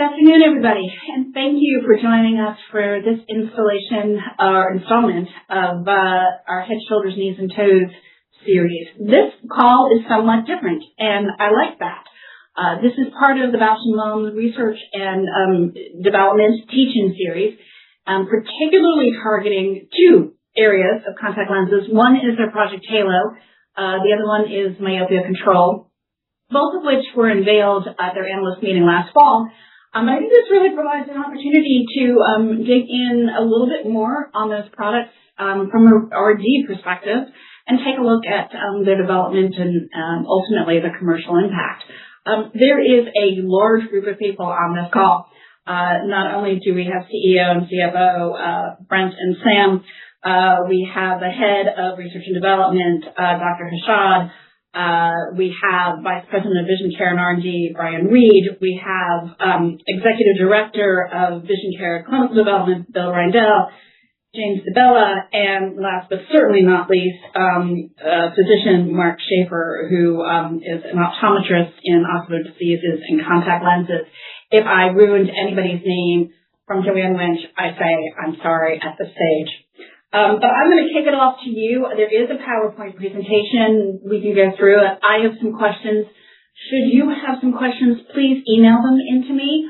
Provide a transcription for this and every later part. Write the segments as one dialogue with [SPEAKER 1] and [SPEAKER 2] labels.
[SPEAKER 1] afternoon, everybody, and thank you for joining us for this installment of our Head, Shoulders, Knees, and Toes series. This call is somewhat different, and I like that. This is part of the Bausch Lomb Research and Development Teaching Series, particularly targeting two areas of contact lenses. One is their Project Halo. The other one is myopia control, both of which were unveiled at their analyst meeting last fall. I think this really provides an opportunity to dig in a little bit more on those products from an R&D perspective and take a look at their development and ultimately the commercial impact. There is a large group of people on this call. Not only do we have CEO and CFO Brent and Sam, we have the head of research and development, Dr. Hashad. We have Vice President of Vision Care and R&D, Brian Reed. We have Executive Director of Vision Care Clinical Development, Bill Reindell, James DeBella, and last but certainly not least, physician Mark Schaefer, who is an optometrist in ocular diseases and contact lenses. If I ruined anybody's name from Joanne Lynch, I say I'm sorry at this stage. But I'm going to kick it off to you. There is a PowerPoint presentation. We can go through it. I have some questions. Should you have some questions, please email them into me.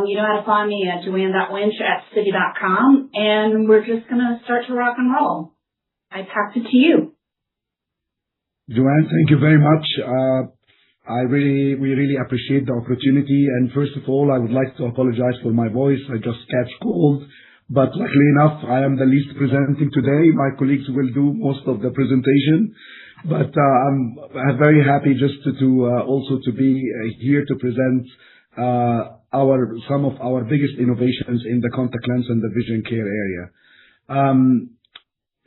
[SPEAKER 1] You know how to find me at joanne.winch@citi.com, and we're just going to start to rock and roll. I pass it to you.
[SPEAKER 2] Joanne, thank you very much. We really appreciate the opportunity. And first of all, I would like to apologize for my voice. I just catch cold. But luckily enough, I am the least presenting today. My colleagues will do most of the presentation. But I'm very happy just also to be here to present some of our biggest innovations in the contact lens and the vision care area.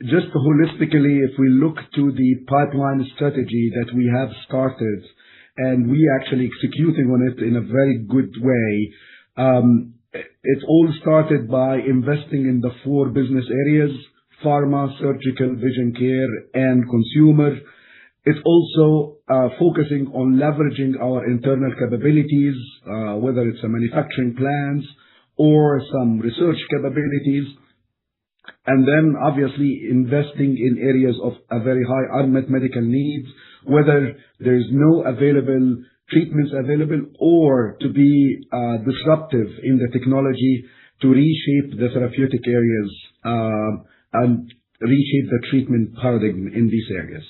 [SPEAKER 2] Just holistically, if we look to the pipeline strategy that we have started, and we actually executing on it in a very good way, it all started by investing in the 4 business areas: pharma, surgical, vision care, and consumer. It's also focusing on leveraging our internal capabilities, whether it's a manufacturing plans or some research capabilities. And then obviously investing in areas of a very high unmet medical needs, whether there's no available treatments available, or to be disruptive in the technology to reshape the therapeutic areas and reshape the treatment paradigm in these areas.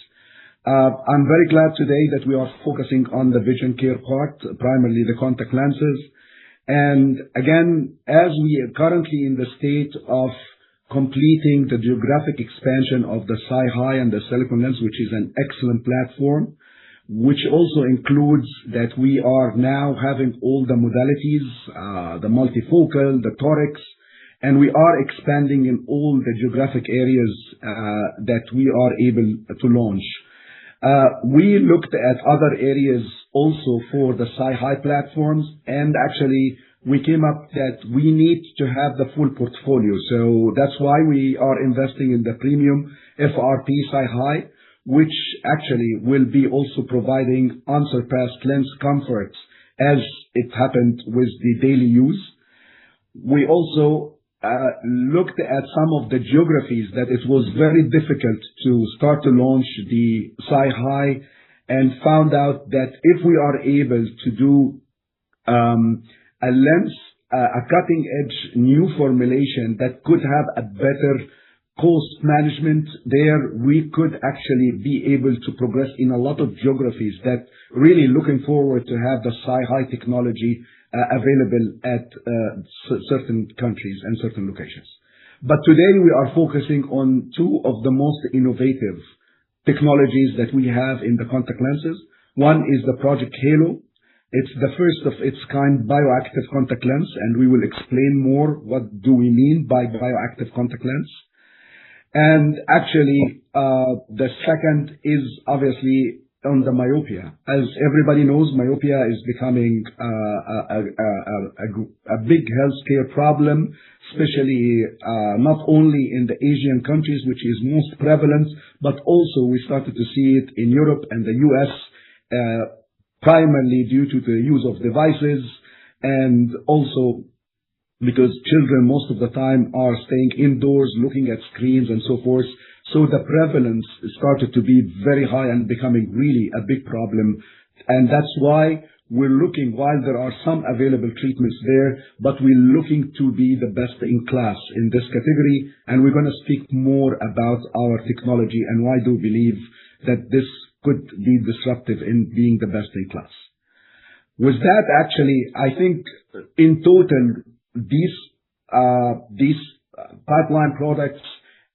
[SPEAKER 2] I'm very glad today that we are focusing on the vision care part, primarily the contact lenses. And again, as we are currently in the state of completing the geographic expansion of the SiHy and the silicone lens, which is an excellent platform, which also includes that we are now having all the modalities, the multifocal, the torics, and we are expanding in all the geographic areas that we are able to launch. We looked at other areas also for the SiHy platforms, and actually we came up that we need to have the full portfolio. So that's why we are investing in the premium FRP SiHy, which actually will be also providing unsurpassed lens comfort as it happened with the daily use. We also looked at some of the geographies that it was very difficult to start to launch the SiHy, and found out that if we are able to do a lens, a cutting edge new formulation that could have a better cost management there, we could actually be able to progress in a lot of geographies that really looking forward to have the SiHy technology available at certain countries and certain locations. But today we are focusing on 2 of the most innovative technologies that we have in the contact lenses. One is the Project Halo. It's the first of its kind bioactive contact lens, and we will explain more what do we mean by bioactive contact lens. And actually, the second is obviously on the myopia. As everybody knows, myopia is becoming a big healthcare problem, especially not only in the Asian countries, which is most prevalent, but also we started to see it in Europe and the US, primarily due to the use of devices and also because children most of the time are staying indoors, looking at screens and so forth. So the prevalence started to be very high and becoming really a big problem. And that's why we're looking, while there are some available treatments there, but we're looking to be the best in class in this category. And we're going to speak more about our technology and why do we believe that this could be disruptive in being the best in class. With that, actually, I think in total, these pipeline products,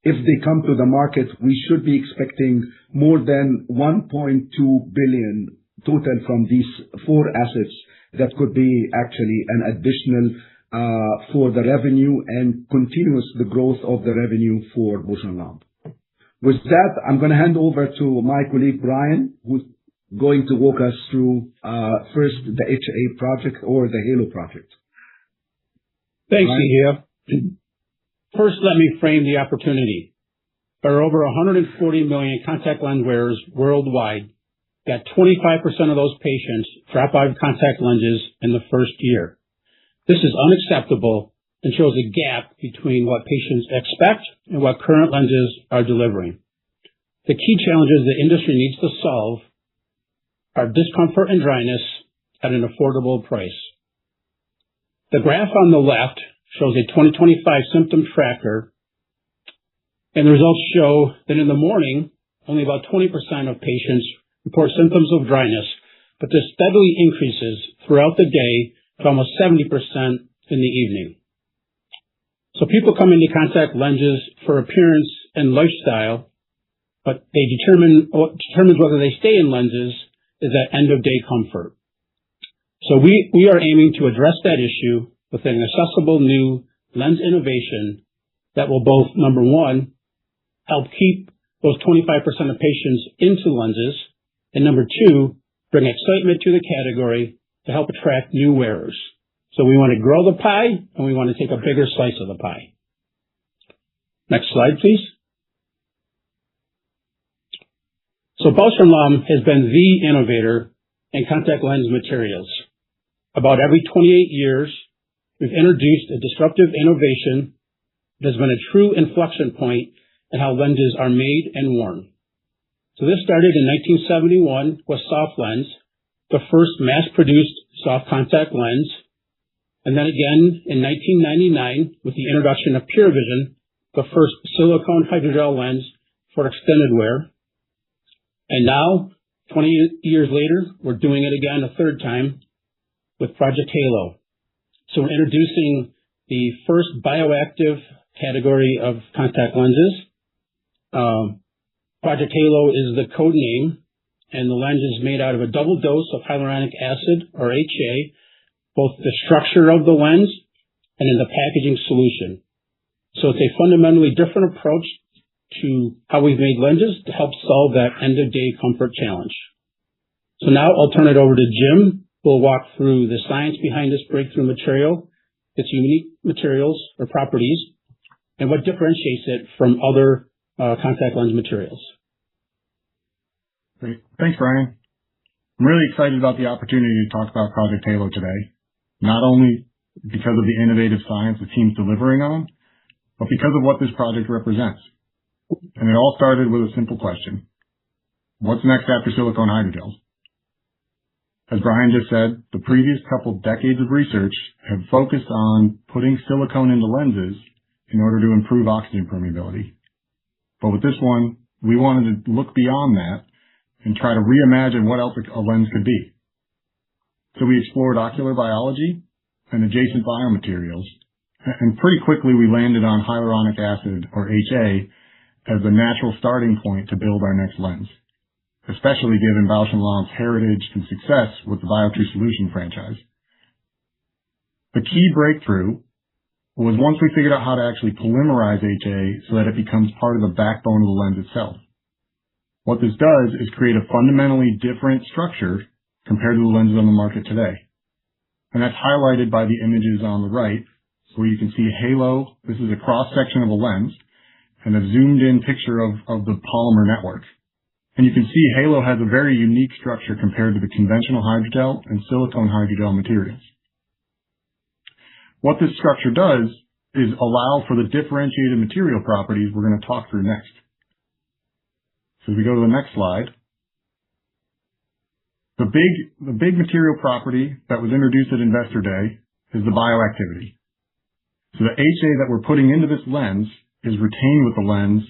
[SPEAKER 2] if they come to the market, we should be expecting more than 1.2 billion total from these 4 assets that could be actually an additional for the revenue and continuous the growth of the revenue for Bausch Lomb. With that, I'm going to hand over to my colleague Brian, who's going to walk us through first the HA project or the HALO project.
[SPEAKER 3] Thanks, Yehia. First, let me frame the opportunity. There are over 140 million contact lens wearers worldwide, yet 25% of those patients drop out of contact lenses in the first year. This is unacceptable and shows a gap between what patients expect and what current lenses are delivering. The key challenges the industry needs to solve are discomfort and dryness at an affordable price. The graph on the left shows a 2025 symptom tracker, and the results show that in the morning, only about 20% of patients report symptoms of dryness, but this steadily increases throughout the day to almost 70% in the evening. So people come into contact lenses for appearance and lifestyle, but they what determines whether they stay in lenses is that end-of-day comfort. So we are aiming to address that issue with an accessible new lens innovation that will both, number one, help keep those 25% of patients into lenses, and number two, bring excitement to the category to help attract new wearers. So we want to grow the pie, and we want to take a bigger slice of the pie. Next slide, please. So Bausch Lomb has been the innovator in contact lens materials. About every 28 years, we've introduced a disruptive innovation that has been a true inflection point in how lenses are made and worn. So this started in 1971 with Soft Lens, the first mass-produced soft contact lens, and then again in 1999 with the introduction of Pure Vision, the first silicone hydrogel lens for extended wear. And now, 20 years later, we're doing it again a third time with Project HALO. So we're introducing the first bioactive category of contact lenses. Project HALO is the code name, and the lens is made out of a double dose of hyaluronic acid, or HA, both the structure of the lens and in the packaging solution. So it's a fundamentally different approach to how we've made lenses to help solve that end-of-day comfort challenge. So now I'll turn it over to Jim, who will walk through the science behind this breakthrough material, its unique materials or properties, and what differentiates it from other contact lens materials.
[SPEAKER 4] Great. Thanks, Brian. I'm really excited about the opportunity to talk about Project HALO today, not only because of the innovative science the team's delivering on, but because of what this project represents. And it all started with a simple question. What's next after silicone hydrogels? As Brian just said, the previous couple decades of research have focused on putting silicone into lenses in order to improve oxygen permeability. But with this one, we wanted to look beyond that and try to reimagine what else a lens could be. So we explored ocular biology and adjacent biomaterials, and pretty quickly we landed on hyaluronic acid, or HA, as the natural starting point to build our next lens, especially given Bausch Lomb's heritage and success with the Biotrue Solution franchise. The key breakthrough was once we figured out how to actually polymerize HA so that it becomes part of the backbone of the lens itself. What this does is create a fundamentally different structure compared to the lenses on the market today. And that's highlighted by the images on the right, where you can see HALO. This is a cross-section of a lens and a zoomed-in picture of the polymer network. And you can see HALO has a very unique structure compared to the conventional hydrogel and silicone hydrogel materials. What this structure does is allow for the differentiated material properties we're going to talk through next. So if we go to the next slide, the big material property that was introduced at Investor Day is the bioactivity. So the HA that we're putting into this lens is retained with the lens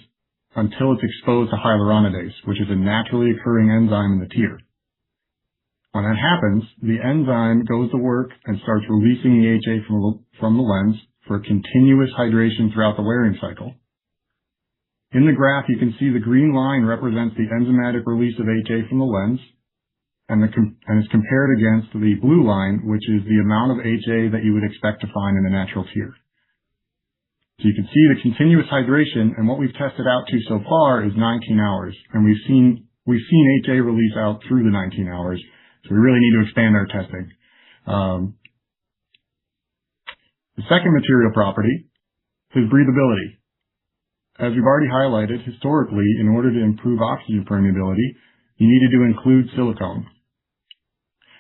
[SPEAKER 4] until it's exposed to hyaluronidase, which is a naturally occurring enzyme in the tear. When that happens, the enzyme goes to work and starts releasing the HA from the lens for continuous hydration throughout the wearing cycle. In the graph, you can see the green line represents the enzymatic release of HA from the lens, and is compared against the blue line, which is the amount of HA that you would expect to find in a natural tear. So you can see the continuous hydration, and what we've tested out to so far is 19 hours, and we've seen HA release out through the 19 hours. So we really need to expand our testing. The second material property is breathability. As we've already highlighted, historically, in order to improve oxygen permeability, you needed to include silicone.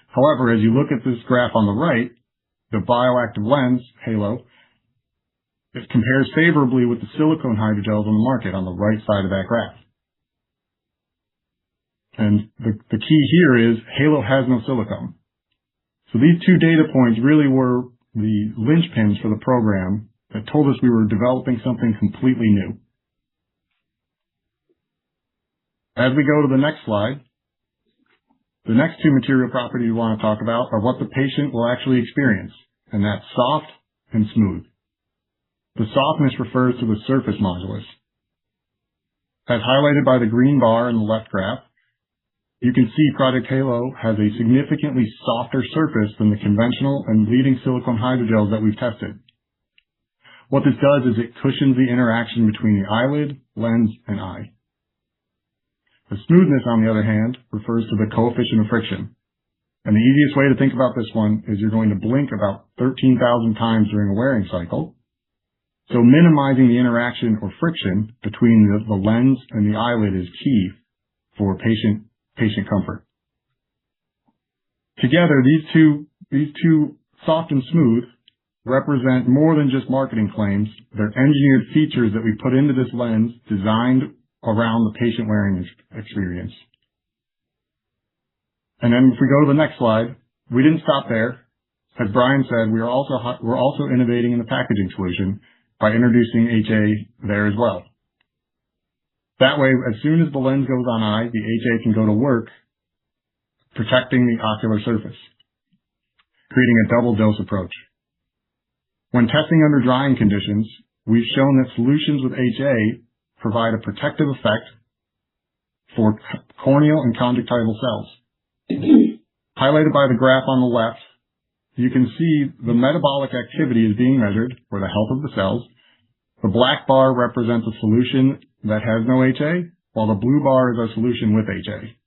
[SPEAKER 4] However, as you look at this graph on the right, the bioactive lens, Halo, it compares favorably with the silicone hydrogels on the market on the right side of that graph. And the key here is Halo has no silicone. So these two data points really were the linchpins for the program that told us we were developing something completely new. As we go to the next slide, the next two material properties we want to talk about are what the patient will actually experience, and that's soft and smooth. The softness refers to the surface modulus. As highlighted by the green bar in the left graph, you can see Project Halo has a significantly softer surface than the conventional and leading silicone hydrogels that we've tested. What this does is it cushions the interaction between the eyelid, lens, and eye. The smoothness, on the other hand, refers to the coefficient of friction. And the easiest way to think about this one is you're going to blink about 13,000 times during a wearing cycle. So minimizing the interaction or friction between the lens and the eyelid is key for patient comfort. Together, these two, soft and smooth, represent more than just marketing claims. They're engineered features that we put into this lens designed around the patient wearing experience. And then if we go to the next slide, we didn't stop there. As Brian said, we're also innovating in the packaging solution by introducing HA there as well. That way, as soon as the lens goes on eye, the HA can go to work protecting the ocular surface, creating a double dose approach. When testing under drying conditions, we've shown that solutions with HA provide a protective effect for corneal and conjunctival cells. Highlighted by the graph on the left, you can see the metabolic activity is being measured for the health of the cells. The black bar represents a solution that has no HA, while the blue bar is a solution with HA.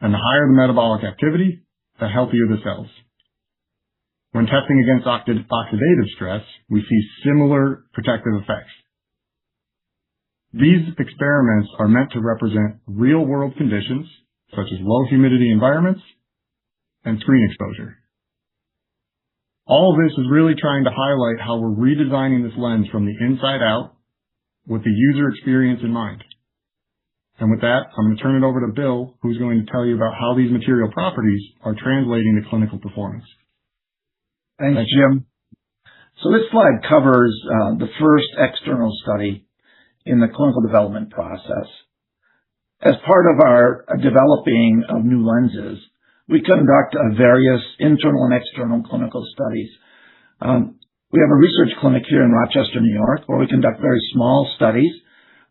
[SPEAKER 4] And the higher the metabolic activity, the healthier the cells. When testing against oxidative stress, we see similar protective effects. These experiments are meant to represent real-world conditions, such as low humidity environments and screen exposure. All of this is really trying to highlight how we're redesigning this lens from the inside out with the user experience in mind. And with that, I'm going to turn it over to Bill, who's going to tell you about how these material properties are translating to clinical performance.
[SPEAKER 5] Thanks, Jim. So this slide covers the first external study in the clinical development process. As part of our developing of new lenses, we conduct various internal and external clinical studies. We have a research clinic here in Rochester, New York, where we conduct very small studies,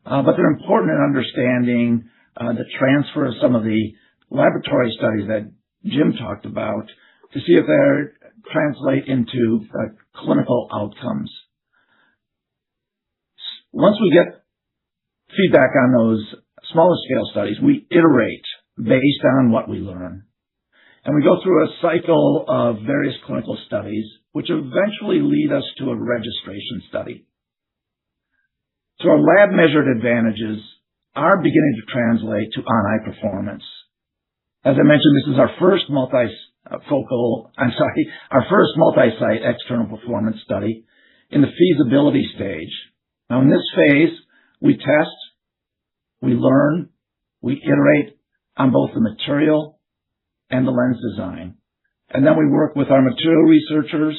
[SPEAKER 5] but they're important in understanding the transfer of some of the laboratory studies that Jim talked about to see if they translate into clinical outcomes. Once we get feedback on those smaller scale studies, we iterate based on what we learn. And we go through a cycle of various clinical studies, which eventually lead us to a registration study. So our lab measured advantages are beginning to translate to on-eye performance. As I mentioned, this is our first our first multi-site external performance study in the feasibility stage. Now, in this phase, we test, we learn, we iterate on both the material and the lens design. And then we work with our material researchers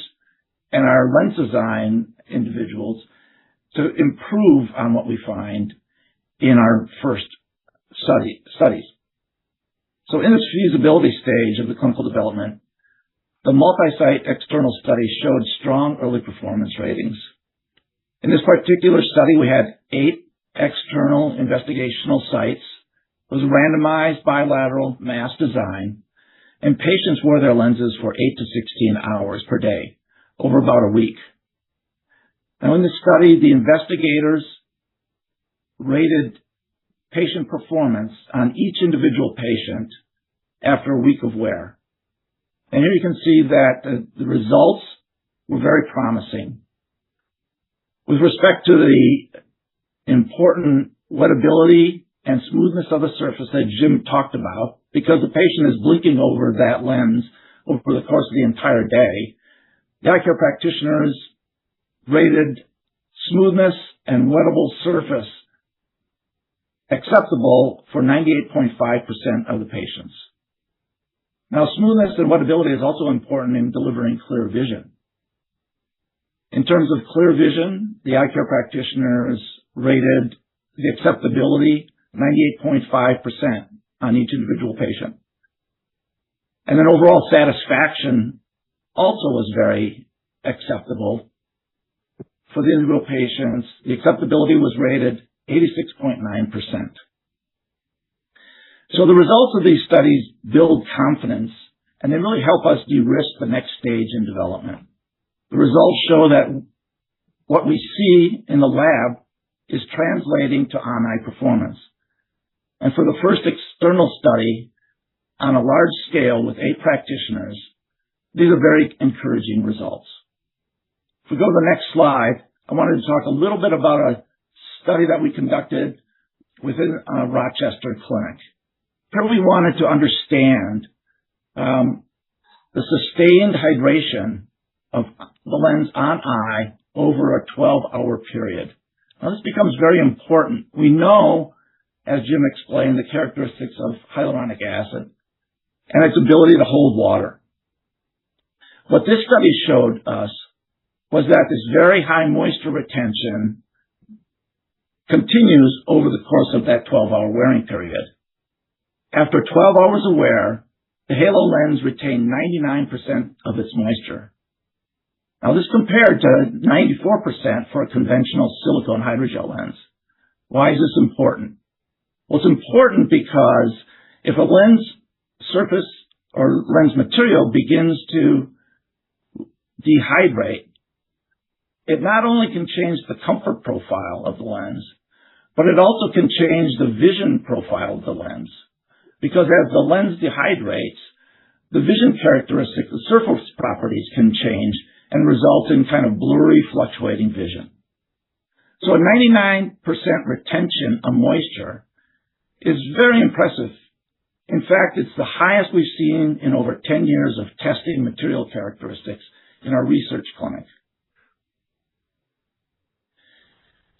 [SPEAKER 5] and our lens design individuals to improve on what we find in our first studies. So in this feasibility stage of the clinical development, the multi-site external study showed strong early performance ratings. In this particular study, we had 8 external investigational sites. It was a randomized bilateral mass design, and patients wore their lenses for 8 to 16 hours per day over about a week. Now, in the study, the investigators rated patient performance on each individual patient after a week of wear. And here you can see that the results were very promising. With respect to the important wettability and smoothness of the surface that Jim talked about, because the patient is blinking over that lens over the course of the entire day, the eye care practitioners rated smoothness and wettable surface acceptable for 98.5% of the patients. Now, smoothness and wettability is also important in delivering clear vision. In terms of clear vision, the eye care practitioners rated the acceptability 98.5% on each individual patient. And then overall satisfaction also was very acceptable. For the individual patients, the acceptability was rated 86.9%. So the results of these studies build confidence, and they really help us de-risk the next stage in development. The results show that what we see in the lab is translating to on-eye performance. And for the first external study on a large scale with 8 practitioners, these are very encouraging results. If we go to the next slide, I wanted to talk a little bit about a study that we conducted within a Rochester clinic. Here we wanted to understand the sustained hydration of the lens on eye over a 12-hour period. Now, this becomes very important. We know, as Jim explained, the characteristics of hyaluronic acid and its ability to hold water. What this study showed us was that this very high moisture retention continues over the course of that 12-hour wearing period. After 12 hours of wear, the halo lens retained 99% of its moisture. Now, this compared to 94% for a conventional silicone hydrogel lens. Why is this important? Well, it's important because if a lens surface or lens material begins to dehydrate, it not only can change the comfort profile of the lens, but it also can change the vision profile of the lens. Because as the lens dehydrates, the vision characteristics, the surface properties can change and result in kind of blurry, fluctuating vision. So a 99% retention of moisture is very impressive. In fact, it's the highest we've seen in over 10 years of testing material characteristics in our research clinic.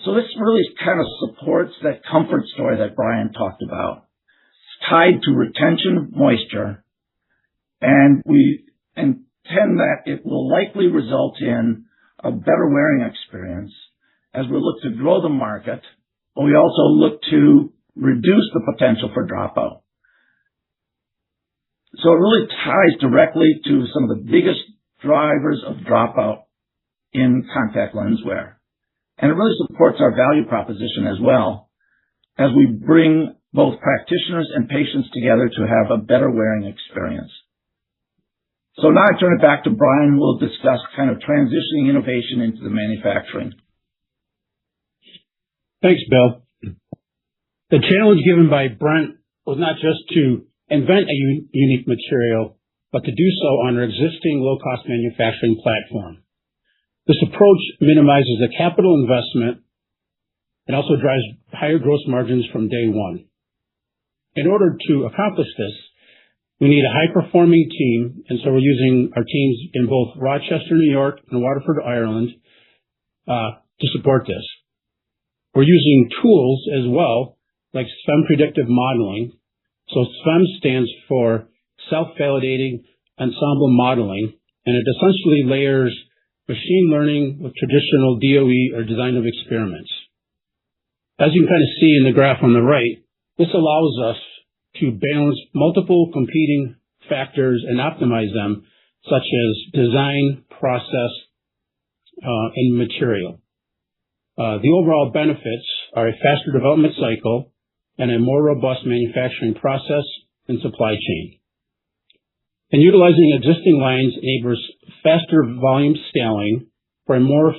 [SPEAKER 5] So this really kind of supports that comfort story that Brian talked about. It's tied to retention of moisture, and we intend that it will likely result in a better wearing experience as we look to grow the market, but we also look to reduce the potential for dropout. So it really ties directly to some of the biggest drivers of dropout in contact lens wear. And it really supports our value proposition as well as we bring both practitioners and patients together to have a better wearing experience. So now I turn it back to Brian, who will discuss kind of transitioning innovation into the manufacturing.
[SPEAKER 3] Thanks, Bill. The challenge given by Brent was not just to invent a unique material, but to do so on our existing low-cost manufacturing platform. This approach minimizes the capital investment and also drives higher gross margins from day one. In order to accomplish this, We need a high-performing team, and so we're using our teams in both Rochester, New York, and Waterford, Ireland, to support this. We're using tools as well, like SVEM predictive modeling. So SVEM stands for self-validating ensemble modeling, and it essentially layers machine learning with traditional DOE or design of experiments. As you can kind of see in the graph on the right, this allows us to balance multiple competing factors and optimize them, such as design, process, and material. The overall benefits are a faster development cycle and a more robust manufacturing process and supply chain. And utilizing existing lines enables faster volume scaling for a more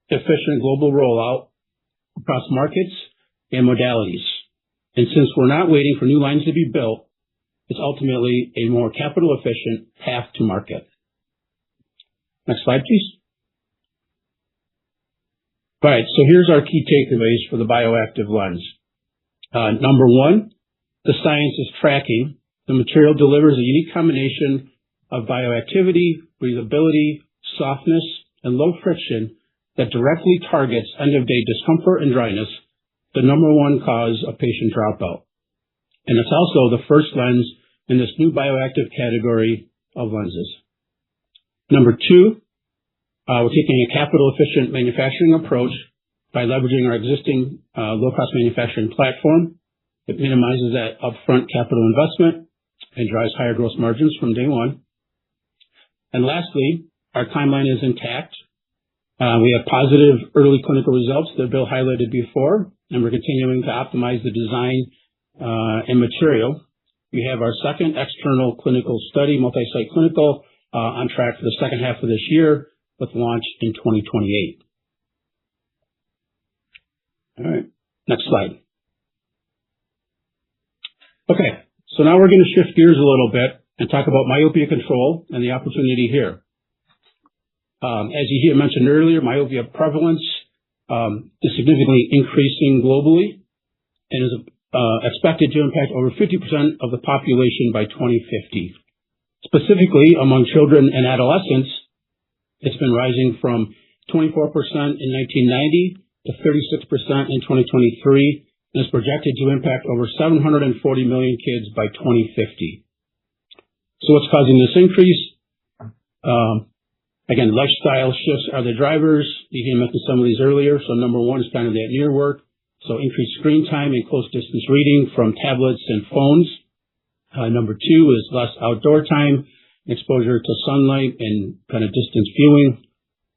[SPEAKER 3] efficient global rollout across markets and modalities. And since we're not waiting for new lines to be built, it's ultimately a more capital efficient path to market. Next slide, please. All right, so here's our key takeaways for the bioactive lens. Number one, the science is tracking. The material delivers a unique combination of bioactivity, breathability, softness, and low friction that directly targets end-of-day discomfort and dryness, the number one cause of patient dropout. And it's also the first lens in this new bioactive category of lenses. Number two, we're taking a capital-efficient manufacturing approach by leveraging our existing low-cost manufacturing platform. It minimizes that upfront capital investment and drives higher gross margins from day one. And lastly, our timeline is intact. We have positive early clinical results that Bill highlighted before, and we're continuing to optimize the design and material. We have our second external clinical study, multi-site clinical, on track for the second half of this year, with launch in 2028. All right, next slide. Okay, so now we're going to shift gears a little bit and talk about myopia control and the opportunity here. As you mentioned earlier, myopia prevalence is significantly increasing globally and is expected to impact over 50% of the population by 2050. Specifically, among children and adolescents, it's been rising from 24% in 1990 to 36% in 2023, and is projected to impact over 740 million kids by 2050. So what's causing this increase? Again, lifestyle shifts are the drivers. You mentioned some of these earlier. So number one is kind of that near work. So increased screen time and close distance reading from tablets and phones. Number two is less outdoor time, exposure to sunlight and kind of distance viewing.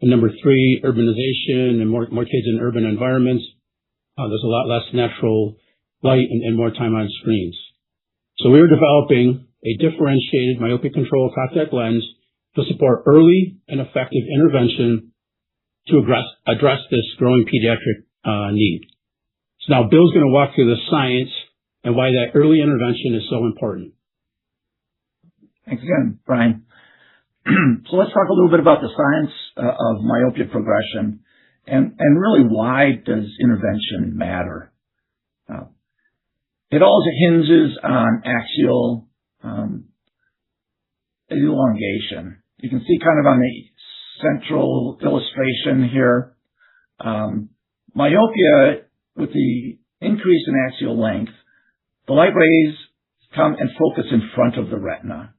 [SPEAKER 3] And number three, urbanization and more kids in urban environments. There's a lot less natural light and more time on screens. So we are developing a differentiated myopia control contact lens to support early and effective intervention to address this growing pediatric need. So now Bill's going to walk through the science and why that early intervention is so important.
[SPEAKER 5] Thanks again, Brian. So let's talk a little bit about the science of myopia progression and really why does intervention matter? It all hinges on axial elongation. You can see kind of on the central illustration here, myopia with the increase in axial length, the light rays come and focus in front of the retina.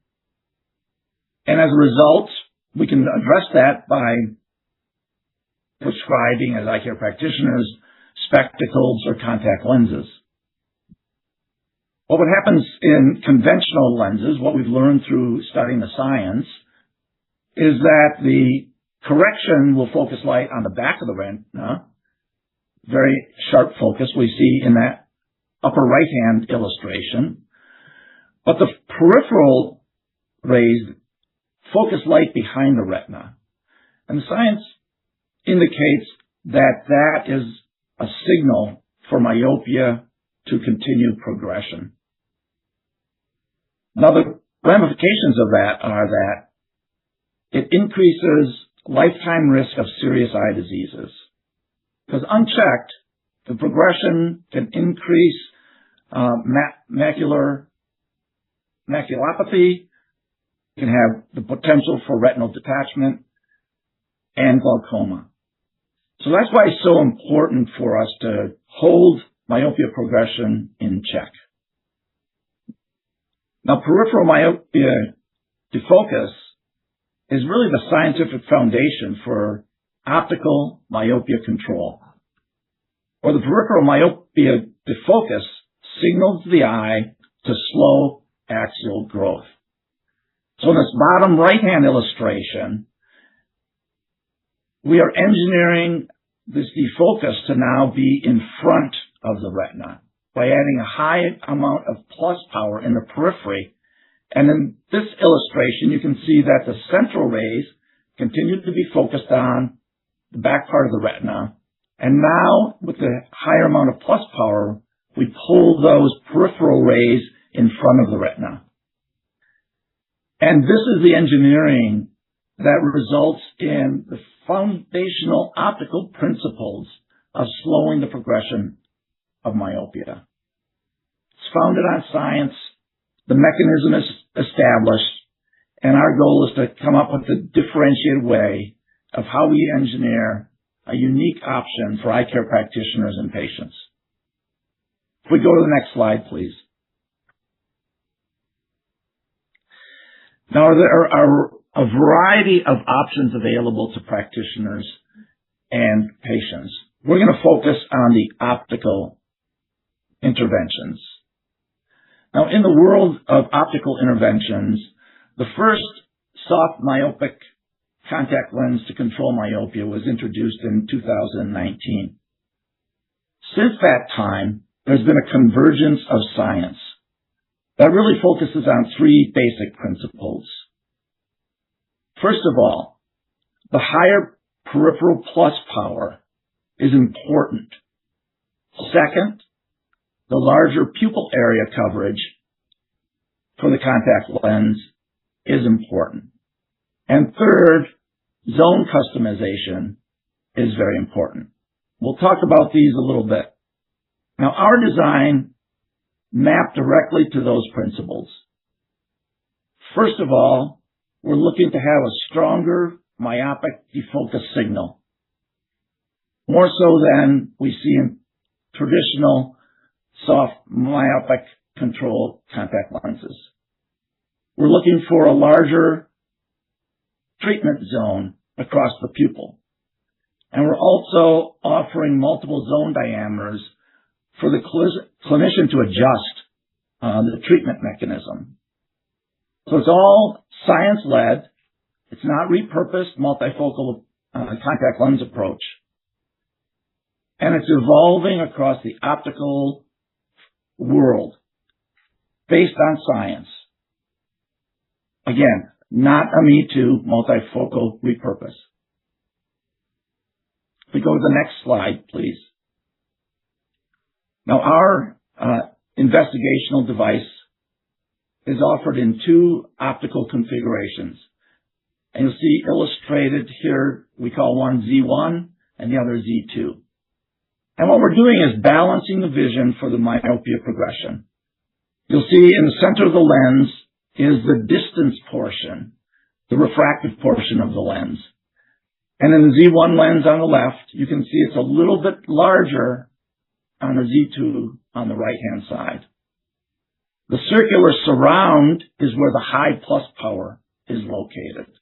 [SPEAKER 5] And as a result, we can address that by prescribing, as eye care practitioners, spectacles or contact lenses. What happens in conventional lenses, what we've learned through studying the science, is that the correction will focus light on the back of the retina, very sharp focus we see in that upper right-hand illustration. But the peripheral rays focus light behind the retina. And the science indicates that that is a signal for myopia to continue progression. Now, the ramifications of that are that it increases lifetime risk of serious eye diseases. Because unchecked, the progression can increase macular maculopathy, you can have the potential for retinal detachment, and glaucoma. So that's why it's so important for us to hold myopia progression in check. Now, peripheral myopia defocus is really the scientific foundation for optical myopia control. Or the peripheral myopia defocus signals the eye to slow axial growth. So in this bottom right-hand illustration, we are engineering this defocus to now be in front of the retina by adding a high amount of plus power in the periphery. And in this illustration, you can see that the central rays continue to be focused on the back part of the retina. And now, with the higher amount of plus power, we pull those peripheral rays in front of the retina. And this is the engineering that results in the foundational optical principles of slowing the progression of myopia. It's founded on science, the mechanism is established, and our goal is to come up with a differentiated way of how we engineer a unique option for eye care practitioners and patients. If we go to the next slide, please. Now, there are a variety of options available to practitioners and patients. We're going to focus on the optical interventions. Now, in the world of optical interventions, the first soft myopic contact lens to control myopia was introduced in 2019. Since that time, there's been a convergence of science that really focuses on three basic principles. First of all, the higher peripheral plus power is important. Second, the larger pupil area coverage for the contact lens is important. And third, zone customization is very important. We'll talk about these a little bit. Now, our design mapped directly to those principles. First of all, we're looking to have a stronger myopic defocus signal, more so than we see in traditional soft myopic control contact lenses. We're looking for a larger treatment zone across the pupil. And we're also offering multiple zone diameters for the clinician to adjust the treatment mechanism. So it's all science-led. It's not repurposed multifocal contact lens approach. And it's evolving across the optical world based on science. Again, not a me-too multifocal repurpose. If we go to the next slide, please. Now, our investigational device is offered in two optical configurations. And you'll see illustrated here, we call one Z1 and the other Z2. And what we're doing is balancing the vision for the myopia progression. You'll see in the center of the lens is the distance portion, the refractive portion of the lens. And in the Z1 lens on the left, you can see it's a little bit larger on the Z2 on the right-hand side. The circular surround is where the high plus power is located.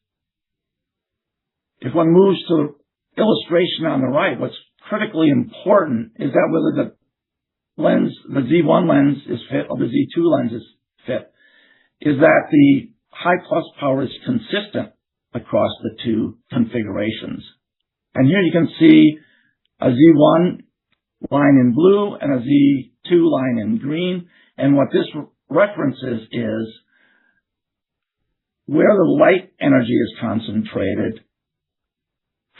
[SPEAKER 5] If one moves to the illustration on the right, what's critically important is that whether the lens, the Z1 lens is fit or the Z2 lens is fit, is that the high plus power is consistent across the two configurations. And here you can see a Z1 line in blue and a Z2 line in green. And what this references is where the light energy is concentrated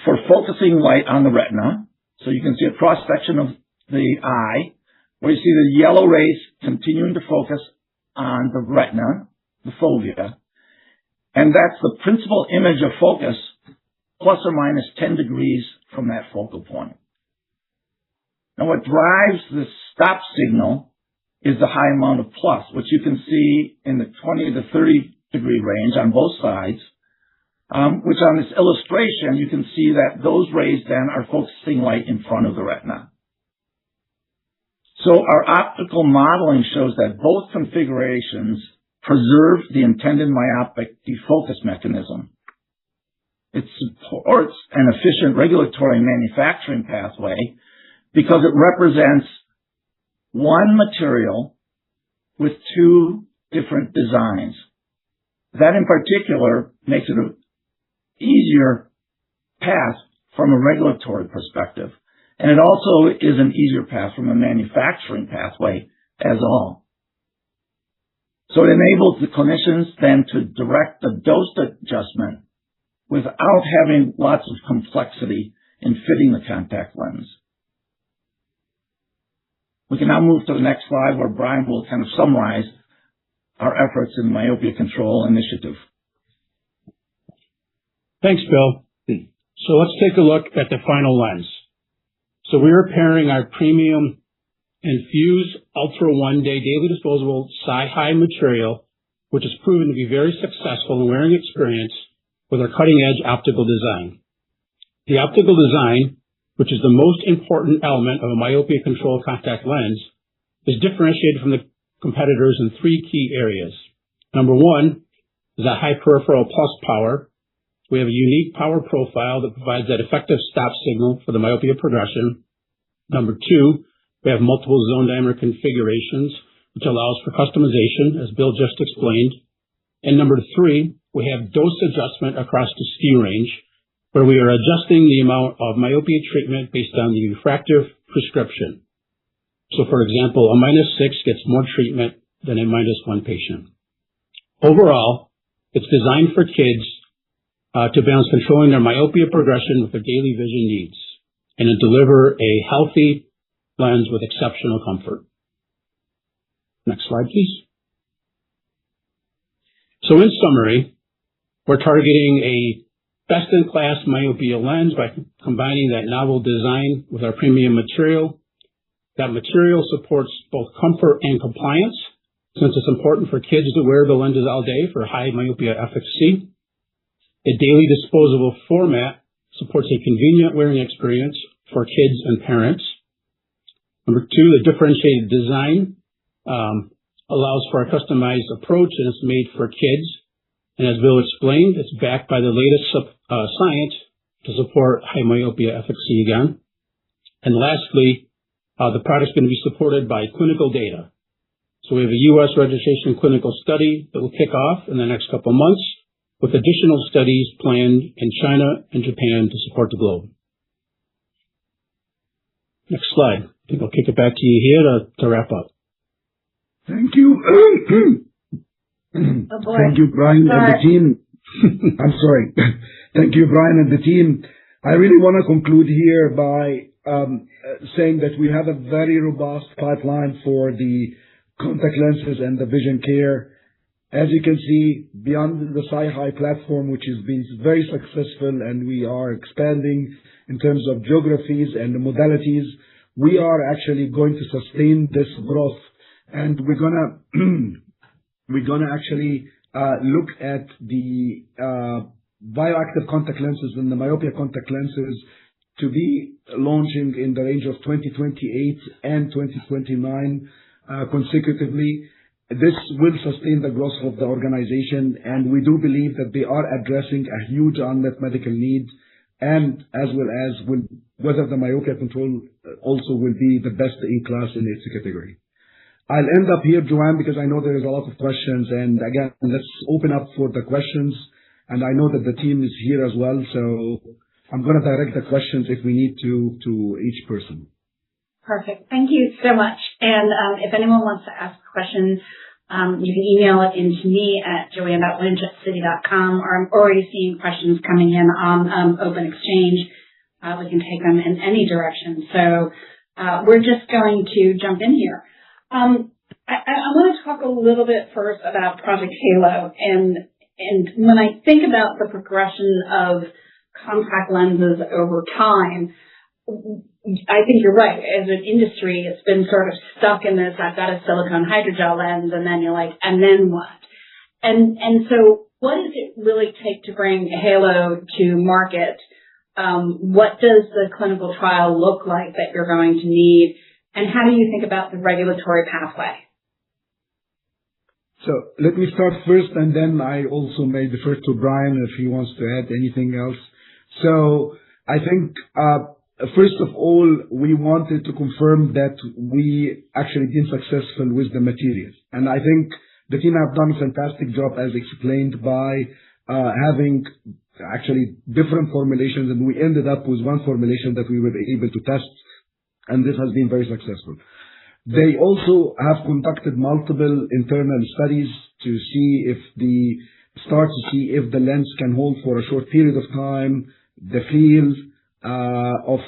[SPEAKER 5] for focusing light on the retina. So you can see a cross-section of the eye where you see the yellow rays continuing to focus on the retina, the fovea. And that's the principal image of focus plus or minus 10 degrees from that focal point. Now what drives the stop signal is the high amount of plus, which you can see in the 20 to 30 degree range on both sides, which on this illustration, you can see that those rays then are focusing light in front of the retina. So our optical modeling shows that both configurations preserve the intended myopic defocus mechanism. It supports an efficient regulatory manufacturing pathway because it represents one material with two different designs. That in particular makes it an easier path from a regulatory perspective. And it also is an easier path from a manufacturing pathway as all. So it enables the clinicians then to direct the dose adjustment without having lots of complexity in fitting the contact lens. We can now move to the next slide where Brian will kind of summarize our efforts in myopia control initiative.
[SPEAKER 3] Thanks, Bill. So let's take a look at the final lens. So we are pairing our premium Infuse Ultra 1 Day Daily Disposable Sci-High material, which has proven to be very successful in wearing experience, with our cutting-edge optical design. The optical design, which is the most important element of a myopia control contact lens, is differentiated from the competitors in three key areas. Number one is a high peripheral plus power. We have a unique power profile that provides that effective stop signal for the myopia progression. Number two, we have multiple zone diameter configurations, which allows for customization, as Bill just explained. And number three, we have dose adjustment across the SKU range, where we are adjusting the amount of myopia treatment based on the refractive prescription. So for example, a -6 gets more treatment than a -1 patient. Overall, it's designed for kids to balance controlling their myopia progression with their daily vision needs and to deliver a healthy lens with exceptional comfort. Next slide, please. So in summary, we're targeting a best-in-class myopia lens by combining that novel design with our premium material. That material supports both comfort and compliance, since it's important for kids to wear the lenses all day for high myopia efficacy. The daily disposable format supports a convenient wearing experience for kids and parents. Number two, the differentiated design allows for a customized approach, and it's made for kids. And as Bill explained, it's backed by the latest science to support high myopia efficacy again. And lastly, the product's going to be supported by clinical data. So we have a U.S. registration clinical study that will kick off in the next couple of months, with additional studies planned in China and Japan to support the globe. Next slide. I think I'll kick it back to you here to wrap up.
[SPEAKER 2] Thank you. Thank you, Brian and the team. I'm sorry. Thank you, Brian and the team. I really want to conclude here by saying that we have a very robust pipeline for the contact lenses and the vision care. As you can see, beyond the Sci-High platform, which has been very successful, and we are expanding in terms of geographies and the modalities, we are actually going to sustain this growth. And we're gonna actually look at the bioactive contact lenses and the myopia contact lenses to be launching in the range of 2028 and 2029 consecutively. This will sustain the growth of the organization, and we do believe that they are addressing a huge unmet medical need, and as well as whether the myopia control also will be the best A-class in its category. I'll end up here, Joanne, because I know there is a lot of questions, and again, let's open up for the questions. And I know that the team is here as well, so I'm going to direct the questions if we need to each person.
[SPEAKER 1] Perfect. Thank you so much. And if anyone wants to ask a question, you can email it in to me at joanne.lynch@citi.com, or I'm already seeing questions coming in on Open Exchange. We can take them in any direction. So we're just going to jump in here. I want to talk a little bit first about Project Halo. And when I think about the progression of contact lenses over time, I think you're right. As an industry, it's been sort of stuck in this, I've got a silicone hydrogel lens, and then you're like, and then what? And so what does it really take to bring Halo to market? What does the clinical trial look like that you're going to need? And how do you think about the regulatory pathway?
[SPEAKER 2] So let me start first, and then I also may defer to Brian if he wants to add anything else. So I think, first of all, we wanted to confirm that we actually been successful with the materials. And I think the team have done a fantastic job, as explained, by having actually different formulations, and we ended up with one formulation that we were able to test, and this has been very successful. They also have conducted multiple internal studies to see if the lens can hold for a short period of time, the feel of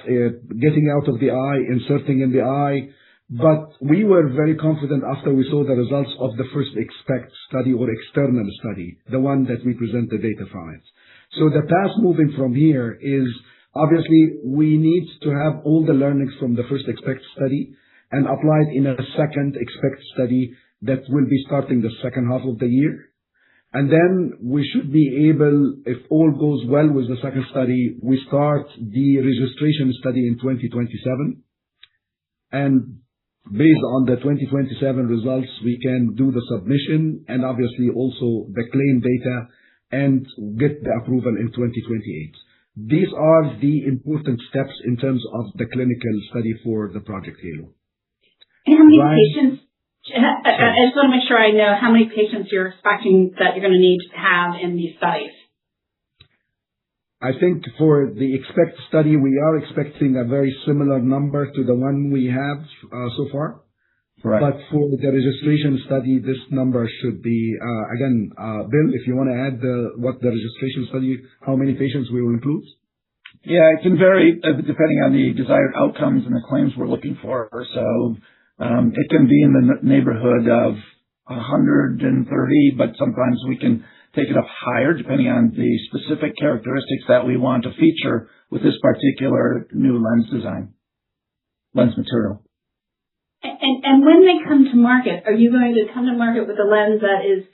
[SPEAKER 2] getting out of the eye, inserting in the eye. But we were very confident after we saw the results of the first EXPECT study or external study, the one that we present the data from it. So the task moving from here is, obviously, we need to have all the learnings from the first EXPECT study and apply it in a second EXPECT study that will be starting the second half of the year. And then we should be able, if all goes well with the second study, we start the registration study in 2027. And based on the 2027 results, we can do the submission and obviously also the claim data and get the approval in 2028. These are the important steps in terms of the clinical study for the Project Halo.
[SPEAKER 1] And how many patients, I just want to make sure I know how many patients you're expecting that you're going to need to have in these studies.
[SPEAKER 2] I think for the EXPECT study, we are expecting a very similar number to the one we have so far.
[SPEAKER 5] Correct.
[SPEAKER 2] But for the registration study, this number should be, again, Bill, if you want to add what the registration study, how many patients we will include?
[SPEAKER 5] Yeah, it can vary depending on the desired outcomes and the claims we're looking for. So it can be in the neighborhood of 130, but sometimes we can take it up higher depending on the specific characteristics that we want to feature with this particular new lens design, lens material.
[SPEAKER 1] And when they come to market, are you going to come to market with a lens that is,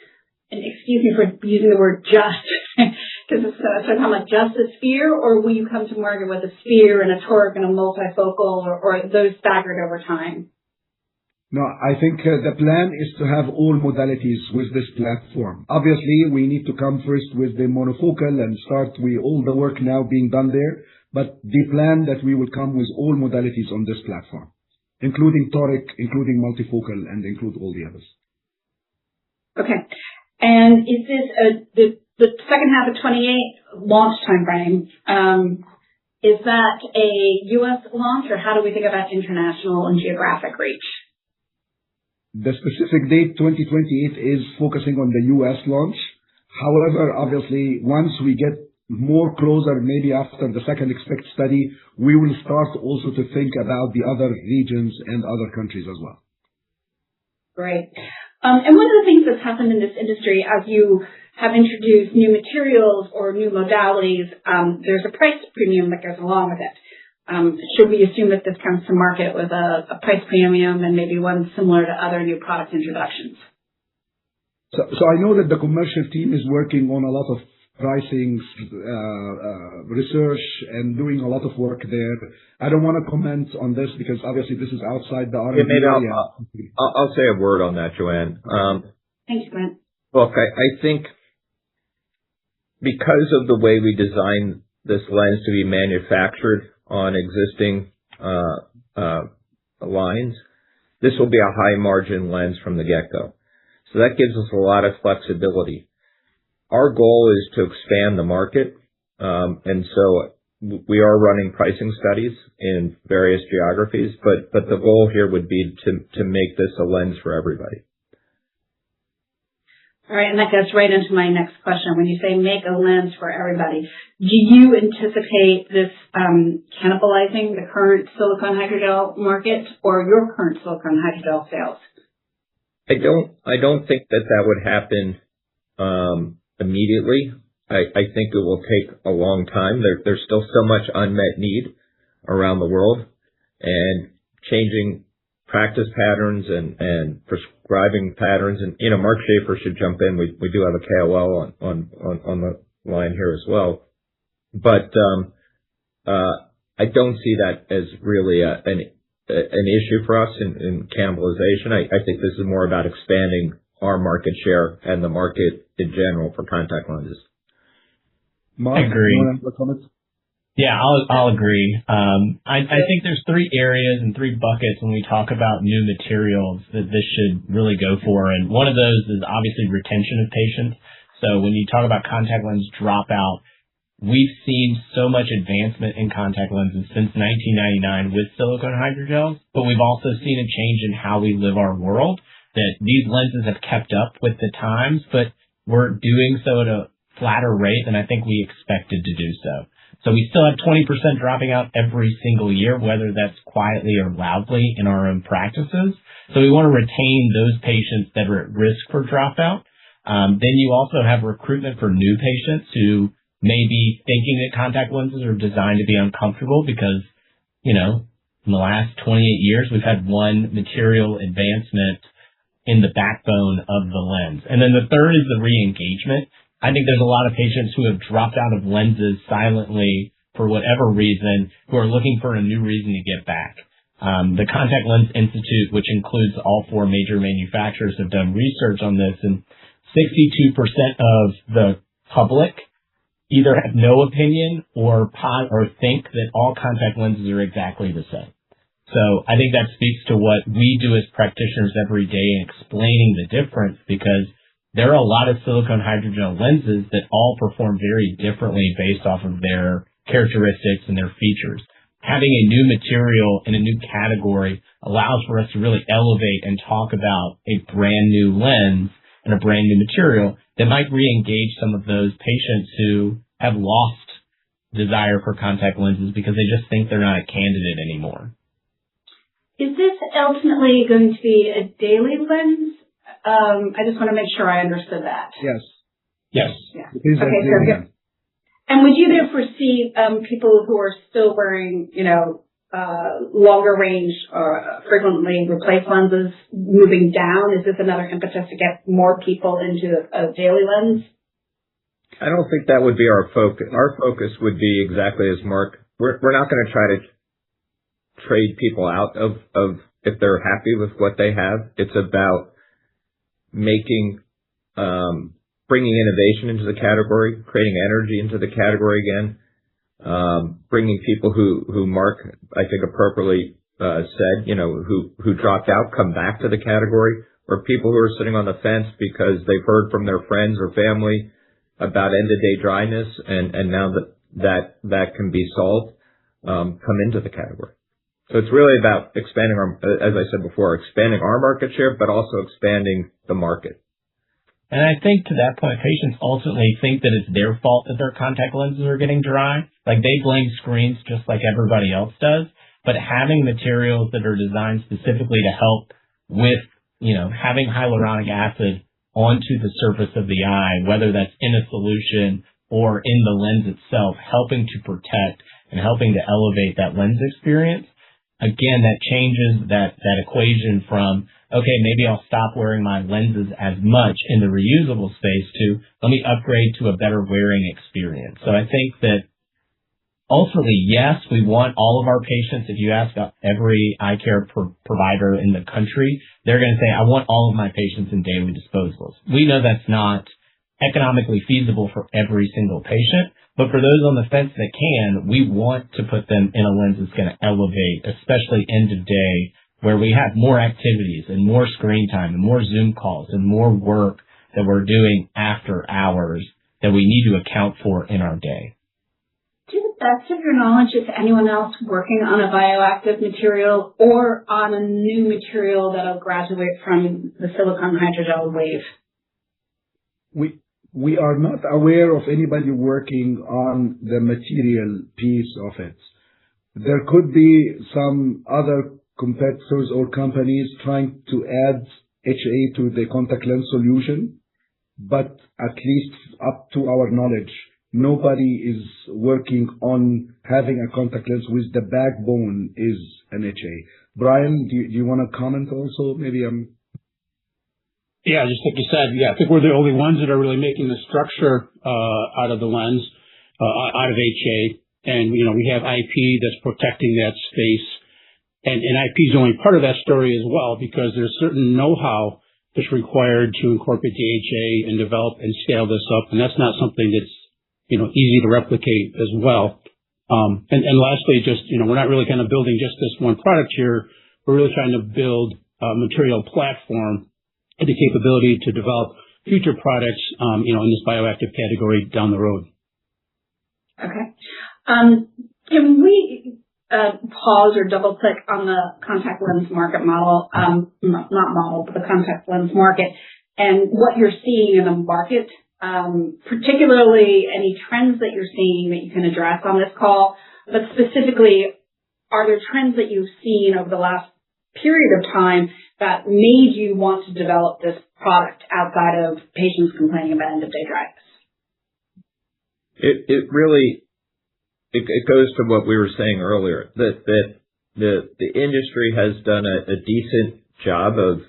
[SPEAKER 1] and excuse me for using the word just, because it's talking about just a sphere, or will you come to market with a sphere and a toric and a multifocal, or those staggered over time?
[SPEAKER 2] No, I think the plan is to have all modalities with this platform. Obviously, we need to come first with the monofocal and start with all the work now being done there. But the plan that we will come with all modalities on this platform, including toric, including multifocal, and include all the others.
[SPEAKER 1] Okay. And is this the second half of 28 launch timeframe? Is that a U.S. launch, or how do we think about international and geographic reach?
[SPEAKER 2] The specific date, 2028, is focusing on the U.S. launch. However, obviously, once we get more closer, maybe after the second EXPECT study, we will start also to think about the other regions and other countries as well.
[SPEAKER 1] Great. And one of the things that's happened in this industry, as you have introduced new materials or new modalities, there's a price premium that goes along with it. Should we assume that this comes to market with a price premium and maybe one similar to other new product introductions?
[SPEAKER 2] So I know that the commercial team is working on a lot of pricing research and doing a lot of work there. I don't want to comment on this because obviously this is outside the R&D area.
[SPEAKER 6] I'll say a word on that, Joanne.
[SPEAKER 1] Thanks, Brent.
[SPEAKER 6] Look, I think because of the way we designed this lens to be manufactured on existing lines, this will be a high margin lens from the get-go. So that gives us a lot of flexibility. Our goal is to expand the market, and so we are running pricing studies in various geographies, but the goal here would be to make this a lens for everybody.
[SPEAKER 1] All right, and that goes right into my next question. When you say make a lens for everybody, do you anticipate this cannibalizing the current silicone hydrogel market or your current silicone hydrogel sales?
[SPEAKER 6] I don't think that would happen immediately. I think it will take a long time. There's still so much unmet need around the world. and changing practice patterns and prescribing patterns. And, Mark Schaefer should jump in. We do have a KOL on the line here as well. But I don't see that as really an issue for us in cannibalization. I think this is more about expanding our market share and the market in general for contact lenses.
[SPEAKER 2] Mark,
[SPEAKER 7] I agree.
[SPEAKER 2] you want to comment?
[SPEAKER 7] Yeah, I'll agree. I think there's three areas and three buckets when we talk about new materials that this should really go for. And one of those is obviously retention of patients. So when you talk about contact lens dropout, we've seen so much advancement in contact lenses since 1999 with silicone hydrogels, but we've also seen a change in how we live our world, that these lenses have kept up with the times, but we're doing so at a flatter rate than I think we expected to do so. So we still have 20% dropping out every single year, whether that's quietly or loudly in our own practices. So we want to retain those patients that are at risk for dropout. Then you also have recruitment for new patients who may be thinking that contact lenses are designed to be uncomfortable because, in the last 28 years, we've had one material advancement in the backbone of the lens. And then the third is the re-engagement. I think there's a lot of patients who have dropped out of lenses silently for whatever reason, who are looking for a new reason to get back. The Contact Lens Institute, which includes all four major manufacturers, have done research on this, and 62% of the public either have no opinion or think that all contact lenses are exactly the same. So I think that speaks to what we do as practitioners every day in explaining the difference, because there are a lot of silicone hydrogel lenses that all perform very differently based off of their characteristics and their features. Having a new material in a new category allows for us to really elevate and talk about a brand new lens and a brand new material that might re-engage some of those patients who have lost desire for contact lenses because they just think they're not a candidate anymore.
[SPEAKER 1] Is this ultimately going to be a daily lens? I just want to make sure I understood that.
[SPEAKER 2] Yes.
[SPEAKER 7] Yes.
[SPEAKER 1] Yeah.
[SPEAKER 2] It is
[SPEAKER 1] Okay, so good. And would you therefore see people who are still wearing, longer range or frequently replaced lenses moving down? Is this another impetus to get more people into a daily lens?
[SPEAKER 6] I don't think that would be our focus. Our focus would be exactly as Mark. We're not going to try to trade people out of if they're happy with what they have. It's about bringing innovation into the category, creating energy into the category again, bringing people who Mark, I think appropriately said, who dropped out, come back to the category, or people who are sitting on the fence because they've heard from their friends or family about end-of-day dryness, and now that can be solved, come into the category. So it's really about expanding as I said before, expanding our market share, but also expanding the market.
[SPEAKER 7] And I think to that point, patients ultimately think that it's their fault that their contact lenses are getting dry. Like they blame screens just like everybody else does. But having materials that are designed specifically to help with, having hyaluronic acid onto the surface of the eye, whether that's in a solution or in the lens itself, helping to protect and helping to elevate that lens experience. Again, that changes that equation from, okay, maybe I'll stop wearing my lenses as much in the reusable space to let me upgrade to a better wearing experience. So I think that ultimately, yes, we want all of our patients. If you ask every eye care provider in the country, they're going to say, I want all of my patients in daily disposables. We know that's not economically feasible for every single patient. But for those on the fence that can, we want to put them in a lens that's going to elevate, especially end of day, where we have more activities and more screen time and more Zoom calls and more work that we're doing after hours that we need to account for in our day.
[SPEAKER 1] To the best of your knowledge, is anyone else working on a bioactive material or on a new material that will graduate from the silicone hydrogel wave?
[SPEAKER 2] We are not aware of anybody working on the material piece of it. There could be some other competitors or companies trying to add HA to the contact lens solution, but at least up to our knowledge, nobody is working on having a contact lens with the backbone is an HA. Brian, do you want to comment also? Maybe
[SPEAKER 3] Yeah, just like you said, I think we're the only ones that are really making the structure out of the lens, out of HA. And, we have IP that's protecting that space. And IP is only part of that story as well, because there's certain know-how that's required to incorporate the HA and develop and scale this up. And that's not something that's, easy to replicate as well. And lastly, just, we're not really kind of building just this one product here. We're really trying to build a material platform and the capability to develop future products, in this bioactive category down the road.
[SPEAKER 1] Okay. Can we pause or double click on the contact lens market model, not model, but the contact lens market, and what you're seeing in the market, particularly any trends that you're seeing that you can address on this call, but specifically, are there trends that you've seen over the last period of time that made you want to develop this product outside of patients complaining about end-of-day dryness?
[SPEAKER 6] It goes to what we were saying earlier, that the industry has done a decent job of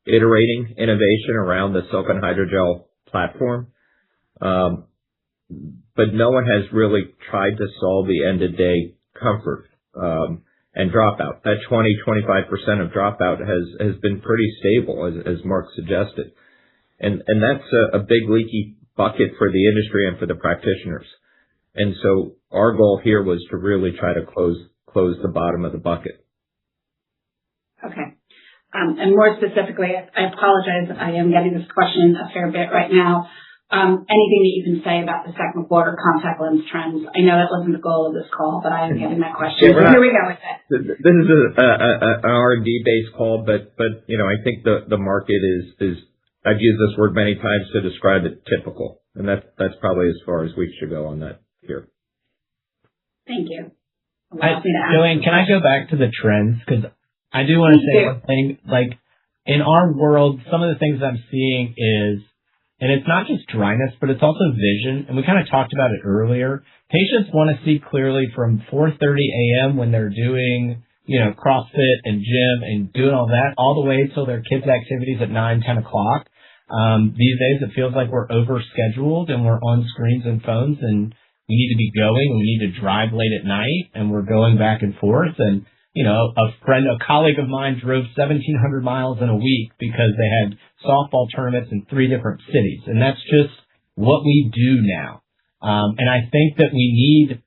[SPEAKER 6] iterating innovation around the silicone hydrogel platform, but no one has really tried to solve the end-of-day comfort and dropout. That 20-25% of dropout has been pretty stable, as Mark suggested, and that's a big leaky bucket for the industry and for the practitioners. And so our goal here was to really try to close the bottom of the bucket.
[SPEAKER 1] Okay. And more specifically, I apologize, I am getting this question a fair bit right now. Anything that you can say about the second quarter contact lens trends? I know that wasn't the goal of this call, but I am getting that question. So here we go with it.
[SPEAKER 6] This is an R&D based call, but I think the market is I've used this word many times to describe it, typical, and that's probably as far as we should go on that here.
[SPEAKER 1] Thank you.
[SPEAKER 7] Joanne, can I go back to the trends? Because I do want to say one thing. Like, in our world, some of the things I'm seeing is, and it's not just dryness, but it's also vision. And we kind of talked about it earlier. Patients want to see clearly from 4:30 a.m. when they're doing, CrossFit and gym and doing all that, all the way till their kids' activities at 9, 10 o'clock. These days it feels like we're overscheduled and we're on screens and phones, and we need to be going. We need to drive late at night, and we're going back and forth. And a colleague of mine drove 1,700 miles in a week because they had softball tournaments in 3 different cities. And that's just what we do now. And I think that we need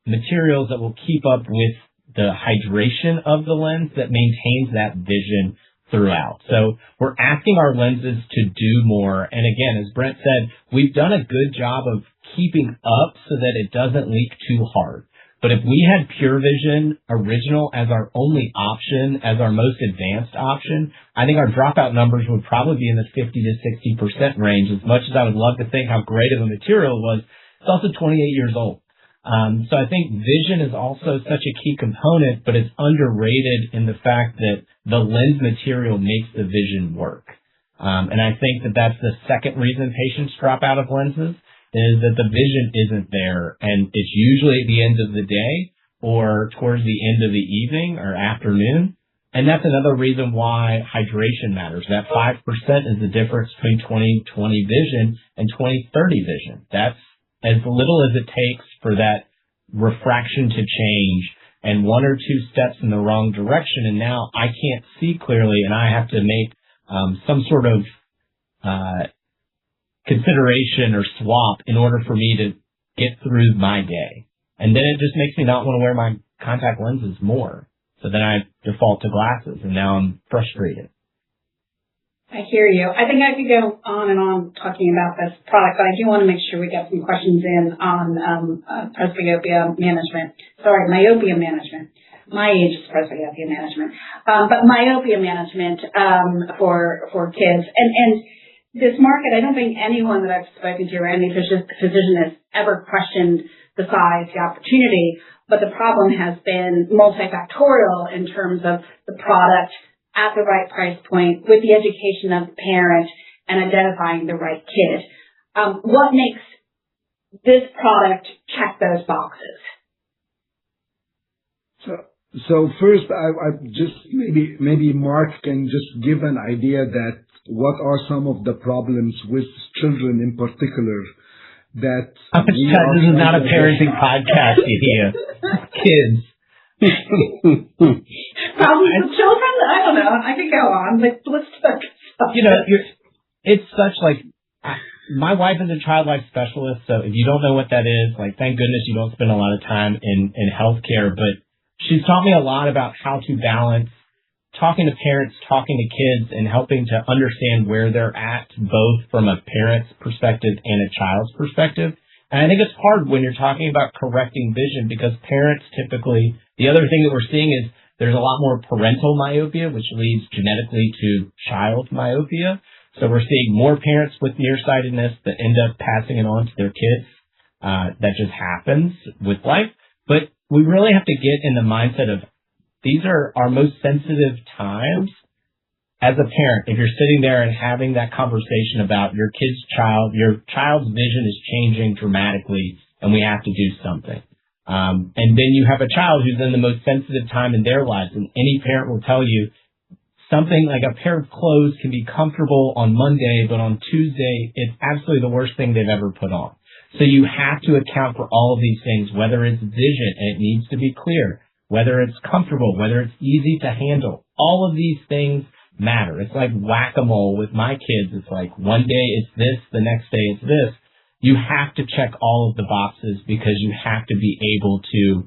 [SPEAKER 7] materials that will keep up with the hydration of the lens that maintains that vision throughout. So we're asking our lenses to do more. And again, as Brent said, we've done a good job of keeping up so that it doesn't leak too hard. But if we had Pure Vision Original as our only option, as our most advanced option, I think our dropout numbers would probably be in the 50 to 60% range. As much as I would love to think how great of a material it was, it's also 28 years old. So I think vision is also such a key component, but it's underrated in the fact that the lens material makes the vision work. And I think that that's the second reason patients drop out of lenses, is that the vision isn't there, and it's usually at the end of the day or towards the end of the evening or afternoon. And that's another reason why hydration matters. That 5% is the difference between 20/20 vision and 20/30 vision. That's as little as it takes for that refraction to change, and 1 or 2 steps in the wrong direction, and now I can't see clearly, and I have to make some sort of consideration or swap in order for me to get through my day. And then it just makes me not want to wear my contact lenses more. So then I default to glasses, and now I'm frustrated.
[SPEAKER 1] I hear you. I think I could go on and on talking about this product, but I do want to make sure we get some questions in on presbyopia management. Sorry, myopia management. My age is presbyopia management. But myopia management for kids. And this market, I don't think anyone that I've spoken to or any physician has ever questioned the size, the opportunity, but the problem has been multifactorial in terms of the product at the right price point, with the education of the parent and identifying the right kid. What makes this product check those boxes?
[SPEAKER 2] So first, I just maybe Mark can just give an idea that what are some of the problems with children in particular that
[SPEAKER 7] this is not a parenting podcast, you kids.
[SPEAKER 1] Problems with children? I don't know. I could go on, but let's talk.
[SPEAKER 7] It's such my wife is a child life specialist, so if you don't know what that is, thank goodness you don't spend a lot of time in healthcare, but she's taught me a lot about how to balance talking to parents, talking to kids, and helping to understand where they're at, both from a parent's perspective and a child's perspective. And I think it's hard when you're talking about correcting vision because parents typically, the other thing that we're seeing is there's a lot more parental myopia, which leads genetically to child myopia. So we're seeing more parents with nearsightedness that end up passing it on to their kids. That just happens with life. But we really have to get in the mindset of these are our most sensitive times as a parent. If you're sitting there and having that conversation about your child's vision is changing dramatically and we have to do something. And then you have a child who's in the most sensitive time in their lives. And any parent will tell you something like a pair of clothes can be comfortable on Monday, but on Tuesday, it's absolutely the worst thing they've ever put on. So you have to account for all of these things, whether it's vision, and it needs to be clear, whether it's comfortable, whether it's easy to handle. All of these things matter. It's like whack-a-mole with my kids. It's like one day it's this, the next day it's this. You have to check all of the boxes because you have to be able to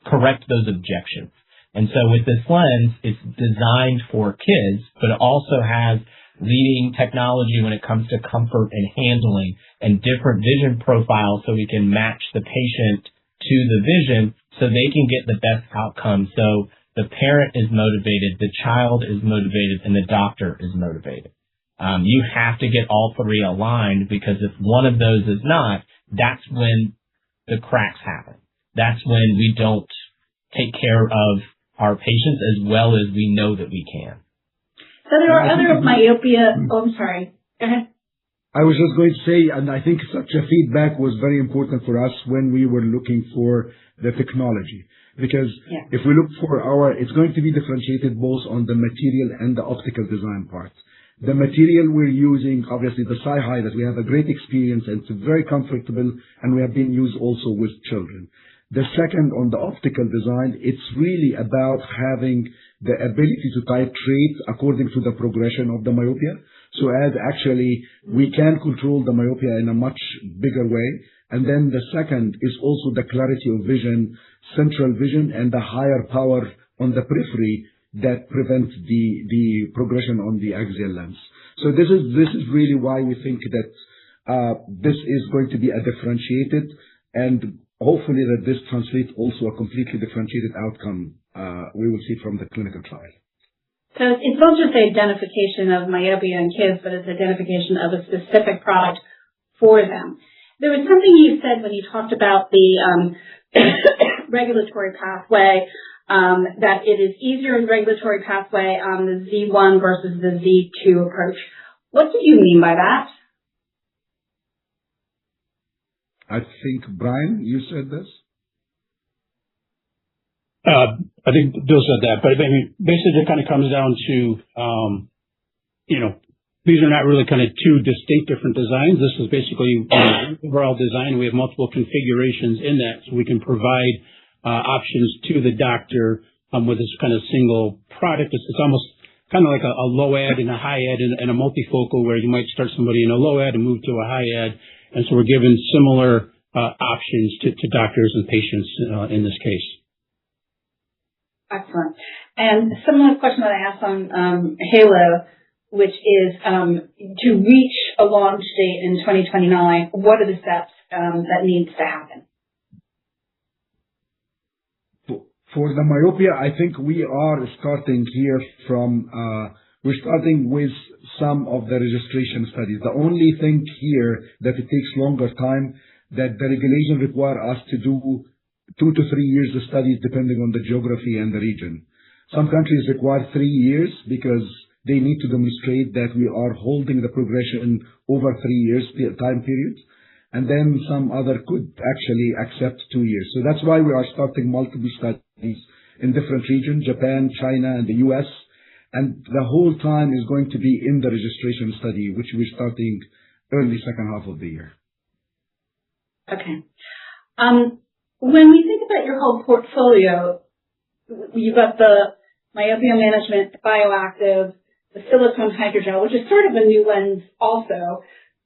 [SPEAKER 7] correct those objections. And so with this lens, it's designed for kids, but it also has leading technology when it comes to comfort and handling and different vision profiles so we can match the patient to the vision so they can get the best outcome. So the parent is motivated, the child is motivated, and the doctor is motivated. You have to get all three aligned because if one of those is not, that's when the cracks happen. That's when we don't take care of our patients as well as we know that we can.
[SPEAKER 1] So there are other myopia. Oh, I'm sorry. Go ahead.
[SPEAKER 2] I was just going to say, and I think such a feedback was very important for us when we were looking for the technology. Because if we look for it's going to be differentiated both on the material and the optical design part. The material we're using, obviously the Sci-Hi, that we have a great experience and it's very comfortable and we have been used also with children. The second, on the optical design, it's really about having the ability to titrate according to the progression of the myopia. So as actually we can control the myopia in a much bigger way. And then the second is also the clarity of vision, central vision, and the higher power on the periphery that prevents the progression on the axial lens. So this is really why we think that this is going to be a differentiated, and hopefully that this translates also a completely differentiated outcome we will see from the clinical trial.
[SPEAKER 1] So it's not just the identification of myopia in kids, but it's identification of a specific product for them. There was something you said when you talked about the regulatory pathway, that it is easier in regulatory pathway on the Z1 versus the Z2 approach. What do you mean by that?
[SPEAKER 2] I think, Brian, you said this?
[SPEAKER 3] I think Bill said that, but I mean, basically it kind of comes down to, these are not really kind of two distinct different designs. This is basically overall design. We have multiple configurations in that, so we can provide options to the doctor with this kind of single product. It's almost kind of like a low ad and a high ad and a multifocal where you might start somebody in a low ad and move to a high ad. And so we're given similar options to doctors and patients in this case.
[SPEAKER 1] Excellent. And similar question that I asked on Halo, which is to reach a launch date in 2029, what are the steps that needs to happen?
[SPEAKER 2] For the myopia, I think we are starting here from, we're starting with some of the registration studies. The only thing here that it takes longer time, that the regulation require us to do 2 to 3 years of studies depending on the geography and the region. Some countries require 3 years because they need to demonstrate that we are holding the progression over 3 years time period. and then some other could actually accept 2 years. So that's why we are starting multiple studies in different regions, Japan, China, and the US. And the whole time is going to be in the registration study, which we're starting early second half of the year.
[SPEAKER 1] Okay. When we think about your whole portfolio, you've got the myopia management, the bioactive, the silicone hydrogel, which is sort of a new lens also.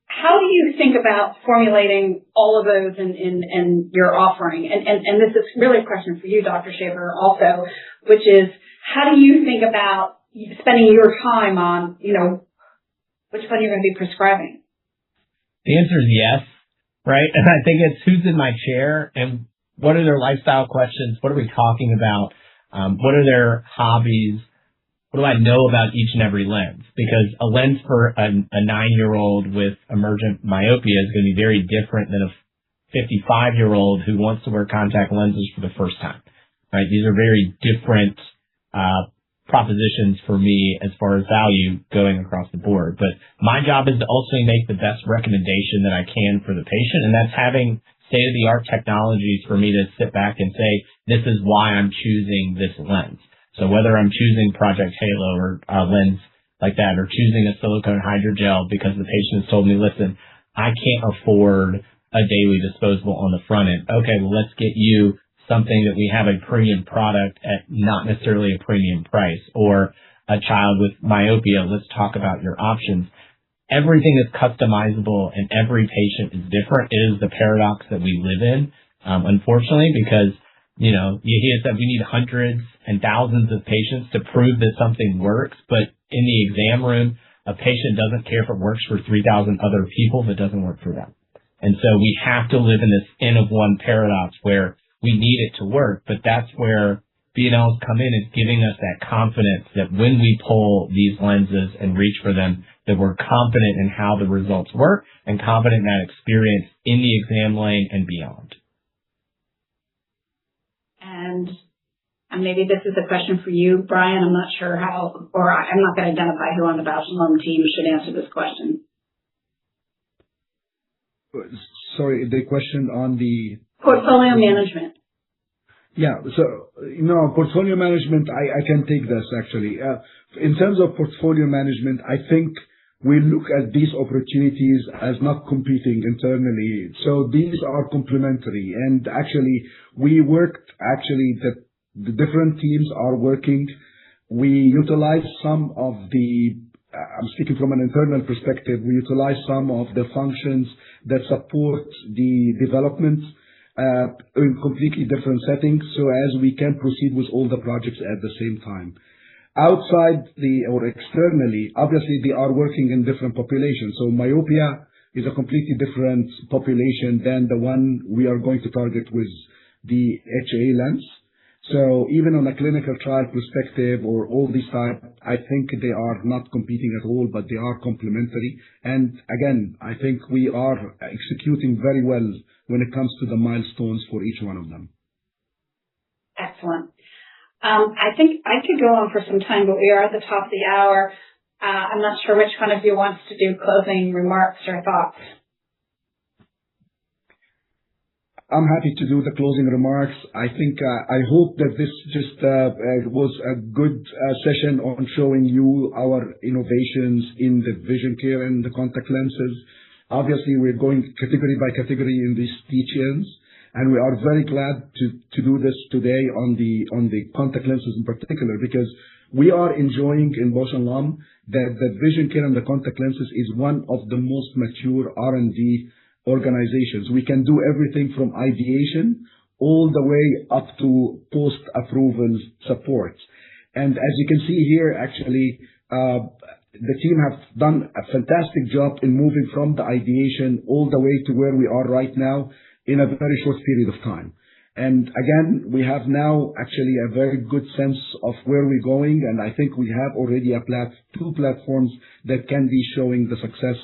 [SPEAKER 1] How do you think about formulating all of those in your offering? And this is really a question for you, Dr. Shaver, also, which is, how do you think about spending your time on, which one you're going to be prescribing?
[SPEAKER 7] The answer is yes, right? And I think it's who's in my chair and what are their lifestyle questions? What are we talking about? What are their hobbies? What do I know about each and every lens? Because a lens for a 9-year-old with emergent myopia is going to be very different than a 55-year-old who wants to wear contact lenses for the first time, right? These are very different propositions for me as far as value going across the board. But my job is to ultimately make the best recommendation that I can for the patient, and that's having state-of-the-art technologies for me to sit back and say, this is why I'm choosing this lens. So whether I'm choosing Project Halo or a lens like that, or choosing a silicone hydrogel because the patient has told me, listen, I can't afford a daily disposable on the front end. Okay, well, let's get you something that we have a premium product at not necessarily a premium price, or a child with myopia. Let's talk about your options. Everything is customizable and every patient is different. It is the paradox that we live in, unfortunately, because you hear that we need hundreds and thousands of patients to prove that something works, but in the exam room, a patient doesn't care if it works for 3,000 other people if it doesn't work for them. And so we have to live in this N of one paradox where we need it to work, but that's where B&Ls come in, is giving us that confidence that when we pull these lenses and reach for them, that we're confident in how the results work and confident in that experience in the exam lane and beyond.
[SPEAKER 1] And maybe this is a question for you, Brian. I'm not sure how, or I'm not going to identify who on the Bausch Lomb team should answer this question.
[SPEAKER 2] Sorry, the question on the
[SPEAKER 1] portfolio management.
[SPEAKER 2] Yeah. So, portfolio management, I can take this actually. In terms of portfolio management, I think we look at these opportunities as not competing internally. So these are complementary. And actually, we worked, the different teams are working. We utilize some of I'm speaking from an internal perspective, we utilize some of the functions that support the development in completely different settings, so as we can proceed with all the projects at the same time. Outside or externally, obviously they are working in different populations. So myopia is a completely different population than the one we are going to target with the HA lens. So even on a clinical trial perspective or all these type, I think they are not competing at all, but they are complementary. And again, I think we are executing very well when it comes to the milestones for each one of them.
[SPEAKER 1] Excellent. I think I could go on for some time, but we are at the top of the hour. I'm not sure which one of you wants to do closing remarks or thoughts.
[SPEAKER 2] I'm happy to do the closing remarks. I think I hope that this just was a good session on showing you our innovations in the vision care and the contact lenses. Obviously, we're going category by category in these teach-ins, and we are very glad to do this today on the contact lenses in particular, because we are enjoying in Bausch Lomb that the vision care and the contact lenses is one of the most mature R&D organizations. We can do everything from ideation all the way up to post-approval support. And as you can see here, actually, the team have done a fantastic job in moving from the ideation all the way to where we are right now in a very short period of time. And again, we have now actually a very good sense of where we're going, and I think we have already two platforms that can be showing the success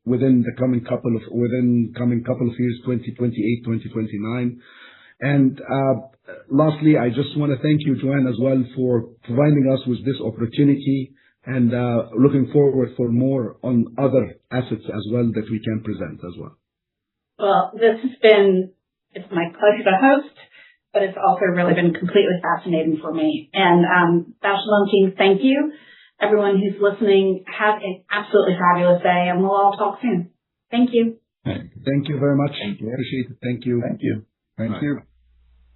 [SPEAKER 2] within coming couple of years, 2028, 2029. And lastly, I just want to thank you, Joanne, as well, for providing us with this opportunity, and looking forward for more on other assets as well that we can present as well.
[SPEAKER 1] Well, it's my pleasure to host, but it's also really been completely fascinating for me. And Bausch Lomb team, thank you. Everyone who's listening, have an absolutely fabulous day, and we'll all talk soon. Thank you.
[SPEAKER 2] Thank you very much.
[SPEAKER 5] Thank you.
[SPEAKER 2] Appreciate it. Thank you.
[SPEAKER 5] Thank you.
[SPEAKER 4] Thank you.